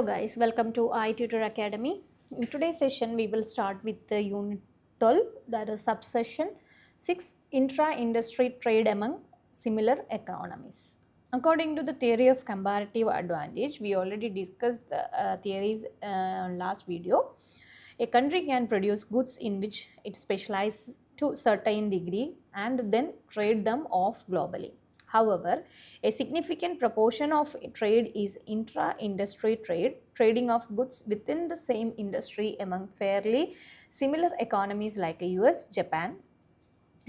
Hello guys, welcome to i-tutor Academy. In today's session, we will start with the unit 12, that is subsession 6, intra-industry trade among similar economies. According to the theory of comparative advantage, we already discussed the theories on last video. A country can produce goods in which it specializes to a certain degree and then trade them off globally. However, a significant proportion of trade is intra-industry trade, trading of goods within the same industry among fairly similar economies like US, Japan,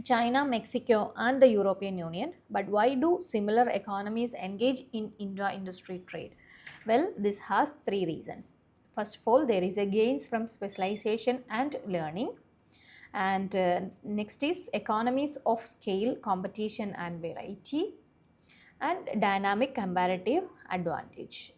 China, Mexico and the European Union. But why do similar economies engage in intra-industry trade? Well, this has three reasons. First of all, there is a gains from specialization and learning. And next is economies of scale, competition and variety, and dynamic comparative advantage.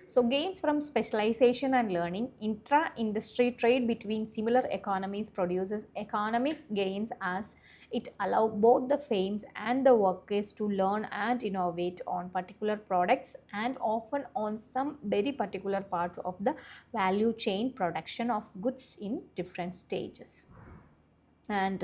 So gains from specialization and learning. Intra-industry trade between similar economies produces economic gains as it allows both the firms and the workers to learn and innovate on particular products and often on some very particular parts of the value chain production of goods in different stages. And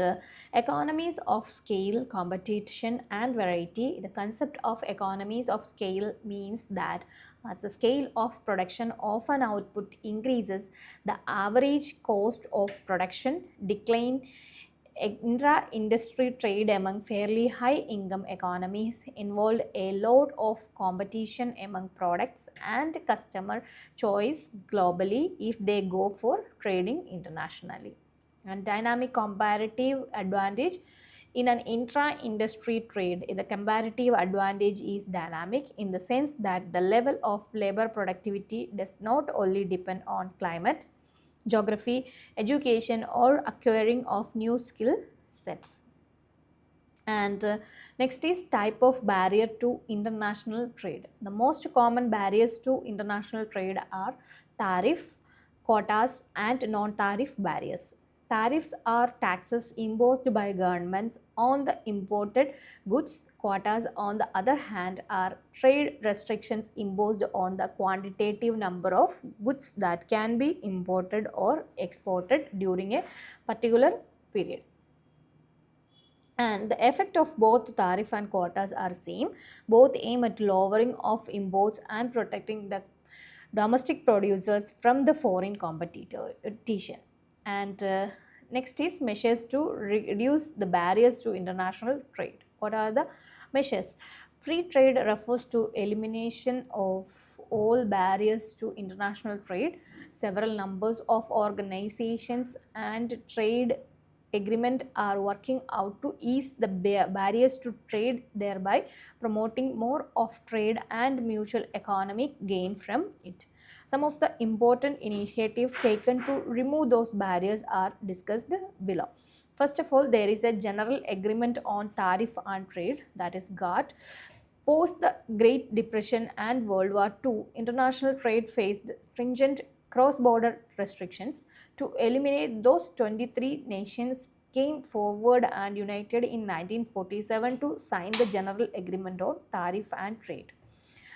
economies of scale, competition and variety. The concept of economies of scale means that as the scale of production of an output increases, the average cost of production decline. Intra-industry trade among fairly high-income economies involved a lot of competition among products and customer choice globally if they go for trading internationally. And dynamic comparative advantage. In an intra-industry trade, the comparative advantage is dynamic in the sense that the level of labor productivity does not only depend on climate, geography, education or acquiring of new skill sets. And next is type of barrier to international trade. The most common barriers to international trade are tariff, quotas and non-tariff barriers. Tariffs are taxes imposed by governments on the imported goods. Quotas, on the other hand, are trade restrictions imposed on the quantitative number of goods that can be imported or exported during a particular period. And the effect of both tariff and quotas are same. Both aim at lowering of imports and protecting the domestic producers from the foreign competition. And next is measures to reduce the barriers to international trade. What are the measures? Free trade refers to elimination of all barriers to international trade. Several numbers of organizations and trade agreement are working out to ease the barriers to trade, thereby promoting more of trade and mutual economic gain from it. Some of the important initiatives taken to remove those barriers are discussed below. First of all, there is a general agreement on tariff and trade, that is GATT. Post the Great Depression and World War II, international trade faced stringent cross-border restrictions. To eliminate those, 23 nations came forward and united in 1947 to sign the General Agreement on Tariff and Trade.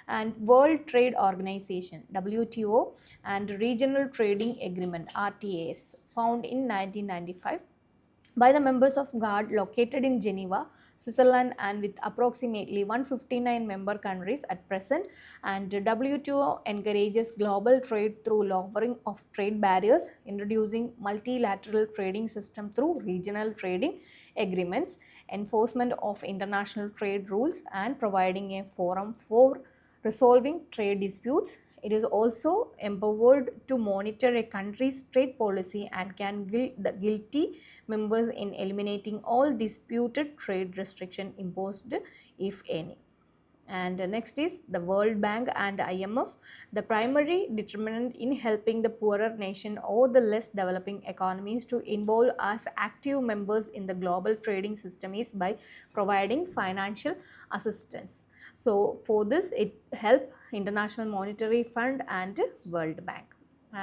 And World Trade Organization WTO and Regional Trading Agreement RTAs, found in 1995 by the members of GATT located in Geneva, Switzerland, and with approximately 159 member countries at present. And WTO encourages global trade through lowering of trade barriers, introducing multilateral trading system through regional trading agreements, enforcement of international trade rules, and providing a forum for resolving trade disputes. It is also empowered to monitor a country's trade policy and can guilt the guilty members in eliminating all disputed trade restriction imposed, if any. And next is the World Bank and IMF. The primary determinant in helping the poorer nation or the less developing economies to involve as active members in the global trading system is by providing financial assistance. So for this, it helps International Monetary Fund and World Bank.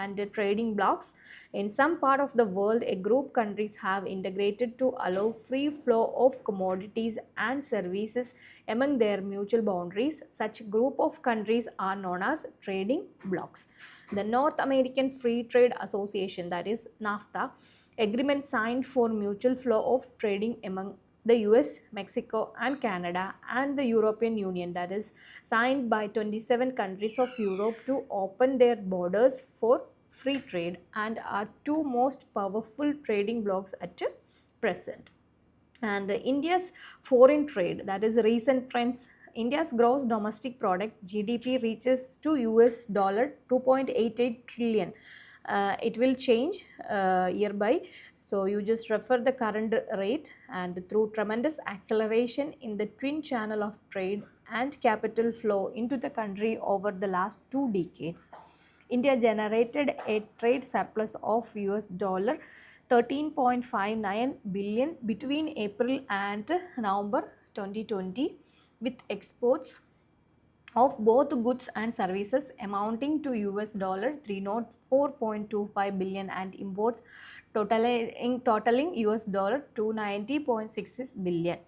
and trading blocks. In some part of the world, a group countries have integrated to allow free flow of commodities and services among their mutual boundaries. Such group of countries are known as trading blocks. The North American Free Trade Association, that is NAFTA, agreement signed for mutual flow of trading among the US, Mexico and Canada, and the European Union, that is signed by 27 countries of Europe to open their borders for free trade, and are two most powerful trading blocs at present. And India's foreign trade, that is recent trends. India's gross domestic product GDP reaches to US dollar 2.88 trillion. It will change year by, so you just refer the current rate. And through tremendous acceleration in the twin channel of trade and capital flow into the country over the last 2 decades, India generated a trade surplus of US dollar 13.59 billion between April and November 2020, with exports of both goods and services amounting to US dollar 304.25 billion and imports totaling US dollar 290.66 billion.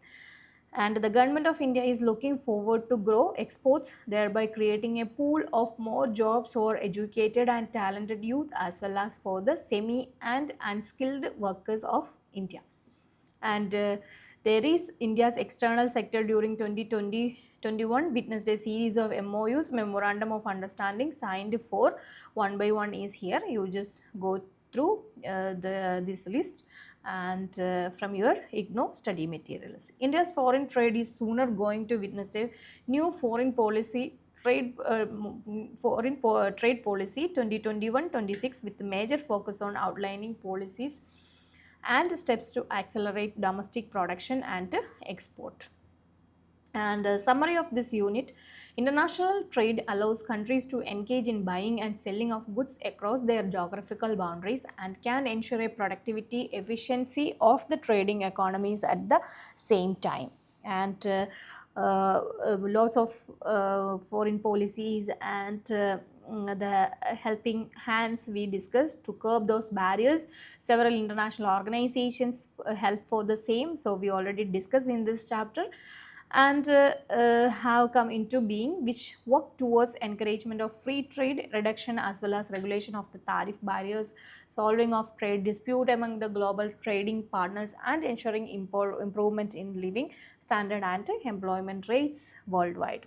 And the government of India is looking forward to grow exports, thereby creating a pool of more jobs for educated and talented youth, as well as for the semi and unskilled workers of India. And there is India's external sector during 2020-21 witnessed a series of MOUs, Memorandum of Understanding, signed for. One by one is here. You just go through this list and from your Ignou study materials. India's foreign trade is sooner going to witness a new foreign policy trade policy 2021-26 with major focus on outlining policies and steps to accelerate domestic production and export. And summary of this unit: international trade allows countries to engage in buying and selling of goods across their geographical boundaries and can ensure a productivity efficiency of the trading economies at the same time. And lots of foreign policies and the helping hands we discussed to curb those barriers. Several international organizations help for the same, so we already discussed in this chapter, and have come into being, which work towards encouragement of free trade, reduction as well as regulation of the tariff barriers, solving of trade dispute among the global trading partners, and ensuring improvement in living standard and employment rates worldwide.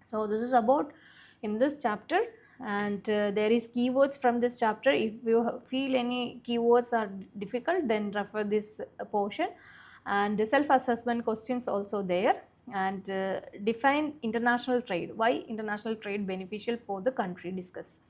So this is about in this chapter, and there is keywords from this chapter. If you feel any keywords are difficult, then refer this portion. And the self-assessment questions also there. And define international trade. Why international trade beneficial for the country? Discuss.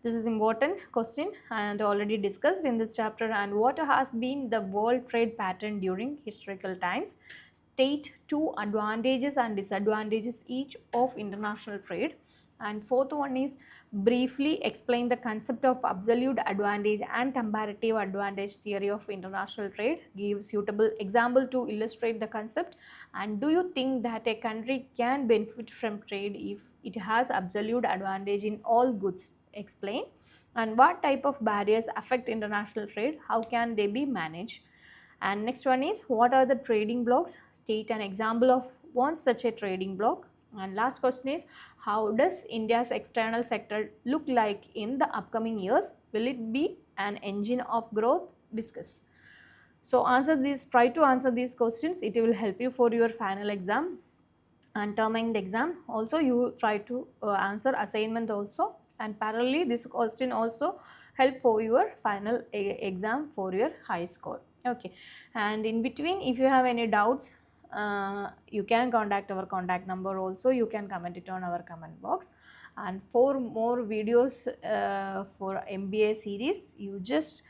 This is important question and already discussed in this chapter. And what has been the world trade pattern during historical times? State 2 advantages and disadvantages each of international trade. And fourth one is briefly explain the concept of absolute advantage and comparative advantage theory of international trade. Give suitable example to illustrate the concept. And do you think that a country can benefit from trade if it has absolute advantage in all goods? Explain. And what type of barriers affect international trade? How can they be managed? And next one is what are the trading blocks? State an example of one such a trading bloc. And last question is how does India's external sector look like in the upcoming years? Will it be an engine of growth? Discuss. So answer these, try to answer these questions. It will help you for your final exam and term end exam. Also you try to answer assignment also, and parallelly this question also help for your final exam for your high score. Okay, and in between if you have any doubts, you can contact our contact number also. You can comment it on our comment box. And for more videos for MBA series, you just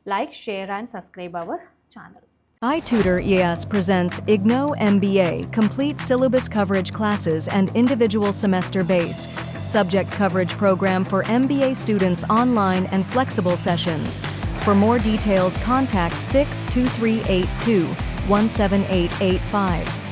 like, share and subscribe our channel. i-tutor ES presents Ignou MBA, complete syllabus coverage classes and individual semester base, subject coverage program for MBA students online and flexible sessions. For more details, contact 62382 17885.